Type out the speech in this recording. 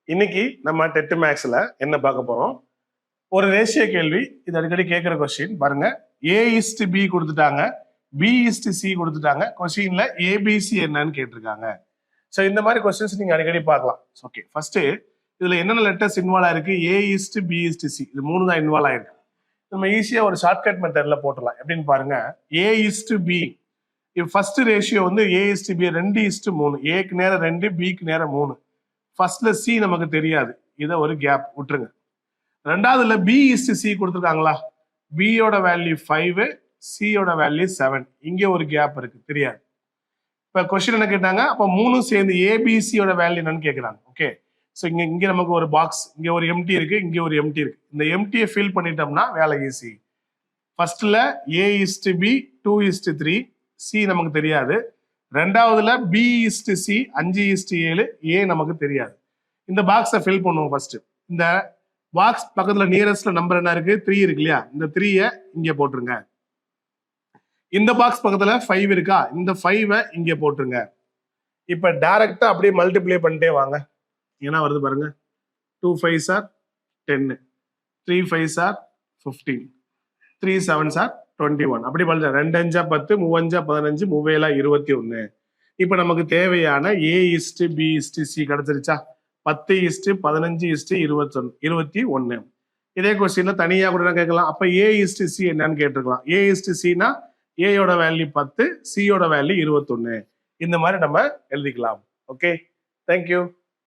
இன்னைக்கு நம்ம டெட் மேக்ஸ்ல என்ன பார்க்க போறோம்? ஒரு ரேஷியோ கேள்வி. இது அடிக்கடி கேட்கிற கொஸ்டின் பாருங்க. A:B கொடுத்துட்டாங்க, B:C கொடுத்துட்டாங்க. கொஸ்டின்ல ABC என்னன்னு கேட்டிருக்காங்க. ஸோ இந்த மாதிரி கொஸ்டின்ஸ் நீங்க அடிக்கடி பார்க்கலாம். ஓகே, ஃபர்ஸ்ட் இதுல என்னென்ன லெட்டர்ஸ் இன்வால்வ் ஆயிருக்கு? A:B:C இது மூணு தான் இன்வால்வ் ஆயிருக்கு. நம்ம ஈஸியா ஒரு ஷார்ட்கட் மெத்தட்ல போட்டுடலாம். எப்படின்னு பாருங்க. A:B ஃபர்ஸ்ட் ரேஷியோ வந்து A:B 2:3. ஏக்கு நேரம் 2, பிக்கு நேரம் 3. ஃபர்ஸ்ட்ல சி நமக்கு தெரியாது, இதை ஒரு கேப் விட்டுருங்க. ரெண்டாவதுல B:C கொடுத்துருக்காங்களா? பியோட வேல்யூ 5, சியோட வேல்யூ 7. இங்கே ஒரு கேப் இருக்கு, தெரியாது. இப்ப கொஸ்டின் என்ன கேட்டாங்க? அப்ப மூணும் சேர்ந்து ABCயோட வேல்யூ என்னன்னு கேட்கறாங்க. ஓகே, ஸோ இங்க நமக்கு ஒரு பாக்ஸ், இங்க ஒரு எம்டி இருக்கு, இங்க ஒரு எம்டி இருக்கு. இந்த எம்டியை ஃபில் பண்ணிட்டோம்னா வேலை ஈஸி. ஃபர்ஸ்ட்ல A:B 2:3, சி நமக்கு தெரியாது. ரெண்டாவதுல B:C 5:7, ஏ நமக்கு தெரியாது. இந்த பாக்ஸை ஃபில் பண்ணுவோம். ஃபர்ஸ்ட் இந்த பாக்ஸ் பக்கத்துல நியரஸ்ட்ல நம்பர் என்ன இருக்கு? 3 இருக்கு இல்லையா? இந்த 3ய இங்க போட்டுருங்க. இந்த பாக்ஸ் பக்கத்துல 5 இருக்கா? இந்த 5வை இங்க போட்டுருங்க. இப்ப டைரக்டா அப்படியே மல்டிப்ளை பண்ணிட்டே வாங்க. என்ன வருது பாருங்க. 2 5s are 10, 3 5s are 15, 3 7s are 21. அப்படி பண்ண 2 5 10, 3 5 15, 3 21. இப்ப நமக்கு தேவையான A:B:C கிடைச்சிருச்சா? 10 15 21. இதே கொஸ்டின்ல தனியா கூட கேட்கலாம். அப்ப A:C என்னன்னு கேட்டிருக்கலாம். A:C ஏயோட வேல்யூ 10, சியோட வேல்யூ 21. இந்த மாதிரி நம்ம எழுதிக்கலாம். Okay, thank you.